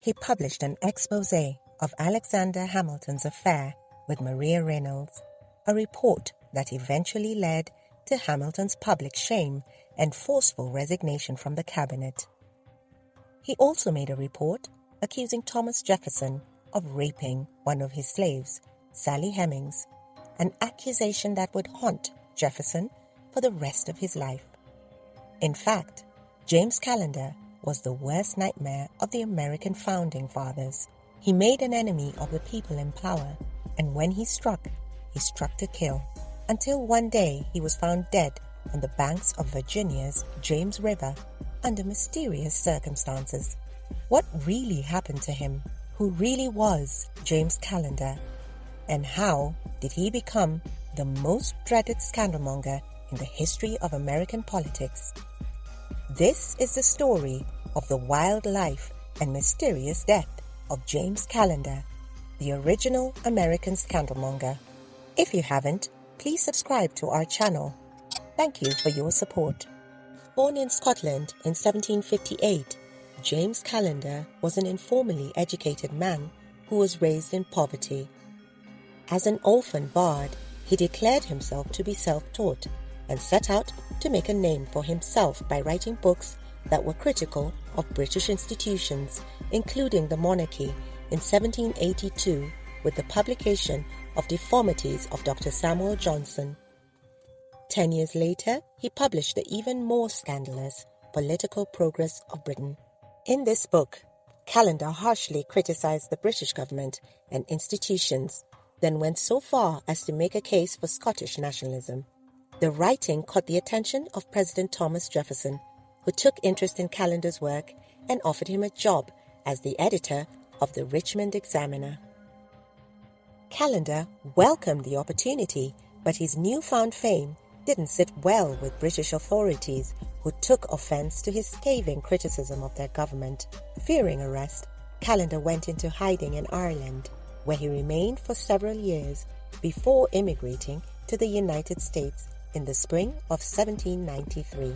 he published an expose of Alexander Hamilton's affair with Maria Reynolds, a report that eventually led to Hamilton's public shame and forceful resignation from the cabinet. He also made a report accusing Thomas Jefferson of raping one of his slaves, Sally Hemings, an accusation that would haunt Jefferson for the rest of his life. In fact, James Callender was the worst nightmare of the American founding fathers. He made an enemy of the people in power, and when he struck to kill, until one day he was found dead on the banks of Virginia's James River under mysterious circumstances. What really happened to him? Who really was James Callender? And how did he become the most dreaded scandalmonger in the history of American politics? This is the story of the wild life and mysterious death of James Callender, the original American scandalmonger. If you haven't, please subscribe to our channel. Thank you for your support. Born in Scotland in 1758, James Callender was an informally educated man who was raised in poverty. As an orphan bard, he declared himself to be self-taught and set out to make a name for himself by writing books that were critical of British institutions, including the monarchy, in 1782 with the publication of Deformities of Dr. Samuel Johnson. 10 years later, he published the even more scandalous Political Progress of Britain. In this book, Callender harshly criticized the British government and institutions, then went so far as to make a case for Scottish nationalism. The writing caught the attention of President Thomas Jefferson, who took interest in Callender's work and offered him a job as the editor of the Richmond Examiner. Callender welcomed the opportunity, but his newfound fame didn't sit well with British authorities, who took offense to his scathing criticism of their government. Fearing arrest, Callender went into hiding in Ireland, where he remained for several years before immigrating to the United States in the spring of 1793.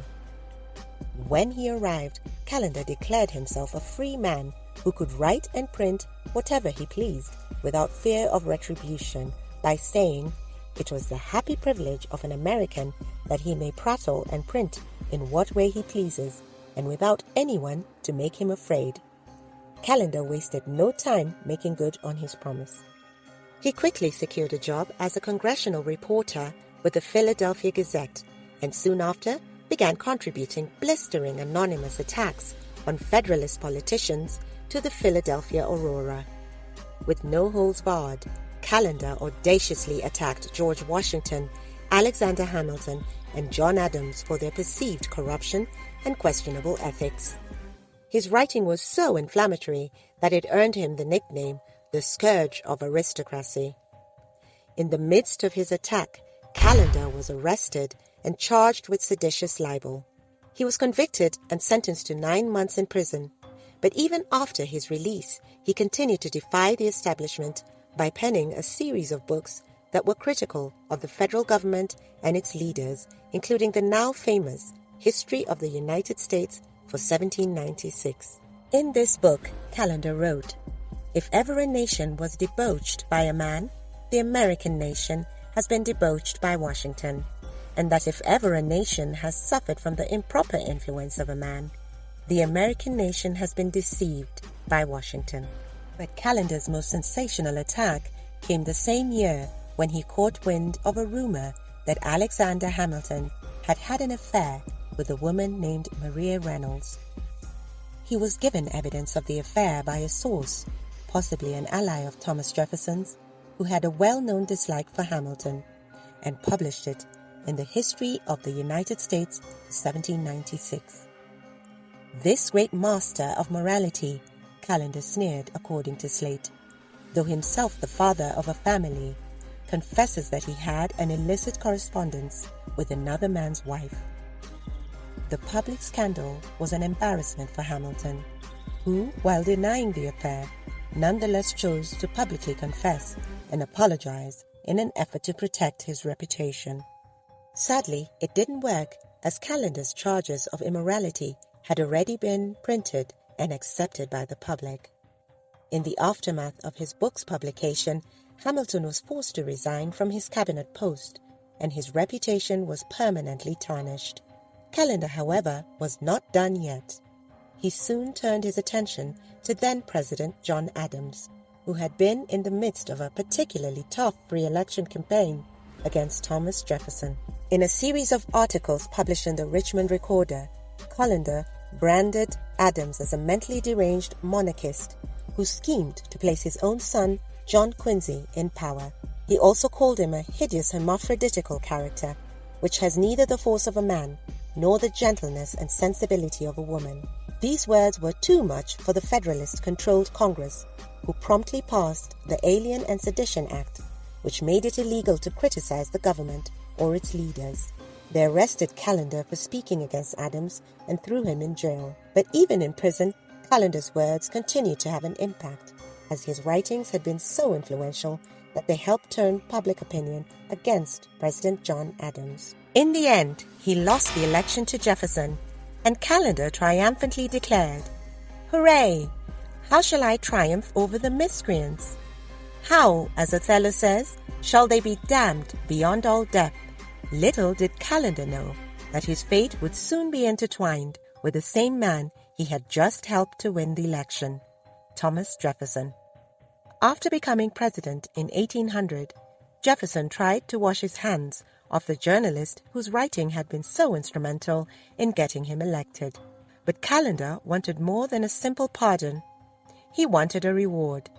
When he arrived, Callender declared himself a free man who could write and print whatever he pleased without fear of retribution, by saying it was the happy privilege of an American that he may prattle and print in what way he pleases, and without anyone to make him afraid. Callender wasted no time making good on his promise. He quickly secured a job as a congressional reporter with the Philadelphia Gazette, and soon after began contributing blistering anonymous attacks on Federalist politicians to the Philadelphia Aurora. With no holds barred, Callender audaciously attacked George Washington, Alexander Hamilton, and John Adams for their perceived corruption and questionable ethics. His writing was so inflammatory that it earned him the nickname the Scourge of Aristocracy. In the midst of his attack, Callender was arrested and charged with seditious libel. He was convicted and sentenced to 9 months in prison, but even after his release, he continued to defy the establishment by penning a series of books that were critical of the federal government and its leaders, including the now famous History of the United States for 1796. In this book, Callender wrote, "If ever a nation was debauched by a man, the American nation has been debauched by Washington, and that if ever a nation has suffered from the improper influence of a man, the American nation has been deceived by Washington." But Callender's most sensational attack came the same year when he caught wind of a rumor that Alexander Hamilton had had an affair with a woman named Maria Reynolds. He was given evidence of the affair by a source, possibly an ally of Thomas Jefferson's, who had a well-known dislike for Hamilton, and published it in the History of the United States, 1796. This great master of morality, Callender sneered, according to Slate, though himself the father of a family, confesses that he had an illicit correspondence with another man's wife. The public scandal was an embarrassment for Hamilton, who, while denying the affair, nonetheless chose to publicly confess and apologize in an effort to protect his reputation. Sadly, it didn't work, as Callender's charges of immorality had already been printed and accepted by the public. In the aftermath of his book's publication, Hamilton was forced to resign from his cabinet post, and his reputation was permanently tarnished. Callender, however, was not done yet. He soon turned his attention to then-President John Adams, who had been in the midst of a particularly tough re-election campaign against Thomas Jefferson. In a series of articles published in the Richmond Recorder, Callender branded Adams as a mentally deranged monarchist who schemed to place his own son, John Quincy, in power. He also called him a hideous hermaphroditical character, which has neither the force of a man nor the gentleness and sensibility of a woman. These words were too much for the Federalist-controlled Congress, who promptly passed the Alien and Sedition Act, which made it illegal to criticize the government or its leaders. They arrested Callender for speaking against Adams and threw him in jail. But even in prison, Callender's words continued to have an impact, as his writings had been so influential that they helped turn public opinion against President John Adams. In the end, he lost the election to Jefferson, and Callender triumphantly declared, "Hooray! How shall I triumph over the miscreants? How, as Othello says, shall they be damned beyond all depth?" Little did Callender know that his fate would soon be intertwined with the same man he had just helped to win the election, Thomas Jefferson. After becoming president in 1800, Jefferson tried to wash his hands of the journalist whose writing had been so instrumental in getting him elected. But Callender wanted more than a simple pardon. He wanted a reward.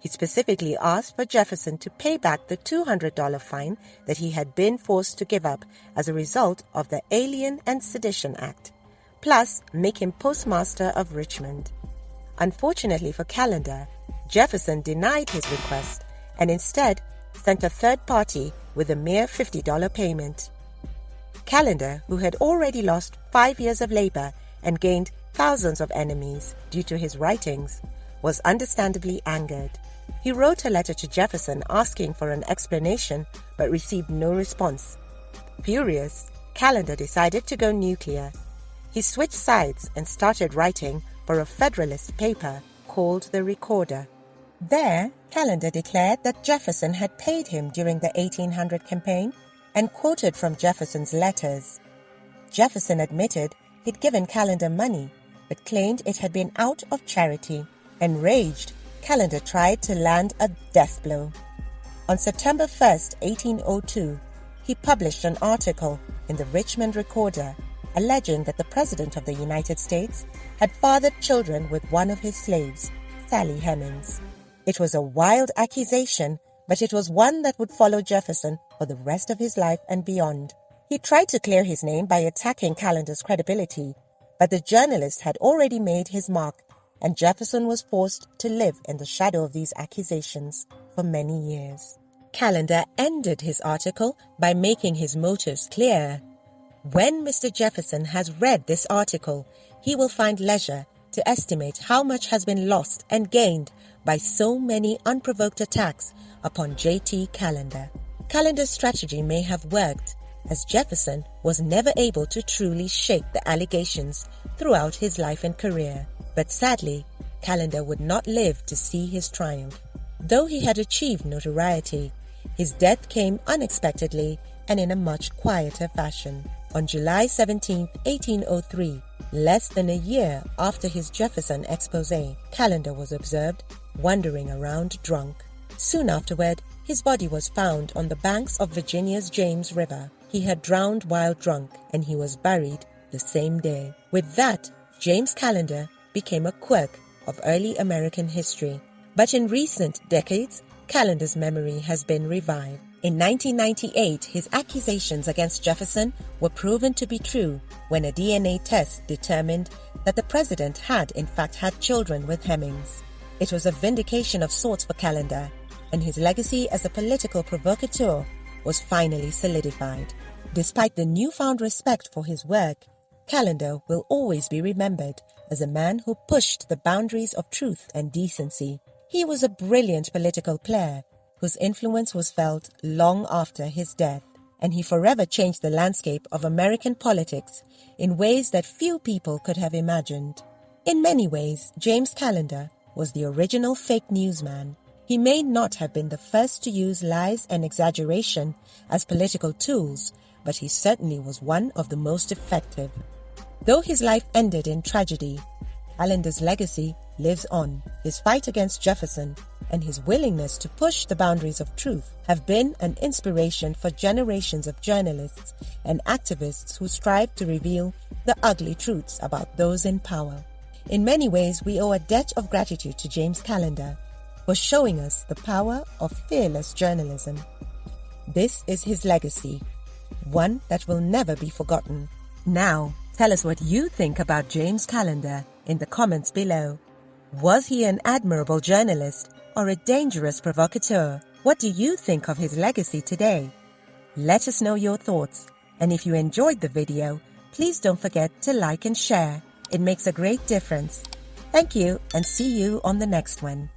He specifically asked for Jefferson to pay back the $200 fine that he had been forced to give up as a result of the Alien and Sedition Act, plus make him postmaster of Richmond. Unfortunately for Callender, Jefferson denied his request and instead sent a third party with a mere $50 payment. Callender, who had already lost 5 years of labor and gained thousands of enemies due to his writings, was understandably angered. He wrote a letter to Jefferson asking for an explanation but received no response. Furious, Callender decided to go nuclear. He switched sides and started writing for a Federalist paper called the Recorder. There, Callender declared that Jefferson had paid him during the 1800 campaign and quoted from Jefferson's letters. Jefferson admitted he'd given Callender money, but claimed it had been out of charity. Enraged, Callender tried to land a death blow. On September 1st, 1802, he published an article in the Richmond Recorder alleging that the President of the United States had fathered children with one of his slaves, Sally Hemings. It was a wild accusation, but it was one that would follow Jefferson for the rest of his life and beyond. He tried to clear his name by attacking Callender's credibility, but the journalist had already made his mark, and Jefferson was forced to live in the shadow of these accusations for many years. Callender ended his article by making his motives clear. When Mr. Jefferson has read this article, he will find leisure to estimate how much has been lost and gained by so many unprovoked attacks upon J.T. Callender. Callender's strategy may have worked, as Jefferson was never able to truly shake the allegations throughout his life and career. But sadly, Callender would not live to see his triumph. Though he had achieved notoriety, his death came unexpectedly and in a much quieter fashion. On July 17, 1803, less than a year after his Jefferson exposé, Callender was observed wandering around drunk. Soon afterward, his body was found on the banks of Virginia's James River. He had drowned while drunk, and he was buried the same day. With that, James Callender became a quirk of early American history. But in recent decades, Callender's memory has been revived. In 1998, his accusations against Jefferson were proven to be true when a DNA test determined that the president had in fact had children with Hemings. It was a vindication of sorts for Callender, and his legacy as a political provocateur was finally solidified. Despite the newfound respect for his work, Callender will always be remembered as a man who pushed the boundaries of truth and decency. He was a brilliant political player whose influence was felt long after his death, and he forever changed the landscape of American politics in ways that few people could have imagined. In many ways, James Callender was the original fake newsman. He may not have been the first to use lies and exaggeration as political tools, but he certainly was one of the most effective. Though his life ended in tragedy, Callender's legacy lives on. His fight against Jefferson and his willingness to push the boundaries of truth have been an inspiration for generations of journalists and activists who strive to reveal the ugly truths about those in power. In many ways, we owe a debt of gratitude to James Callender for showing us the power of fearless journalism. This is his legacy, one that will never be forgotten. Now, tell us what you think about James Callender in the comments below. Was he an admirable journalist or a dangerous provocateur? What do you think of his legacy today? Let us know your thoughts, and if you enjoyed the video, please don't forget to like and share. It makes a great difference. Thank you, and see you on the next one.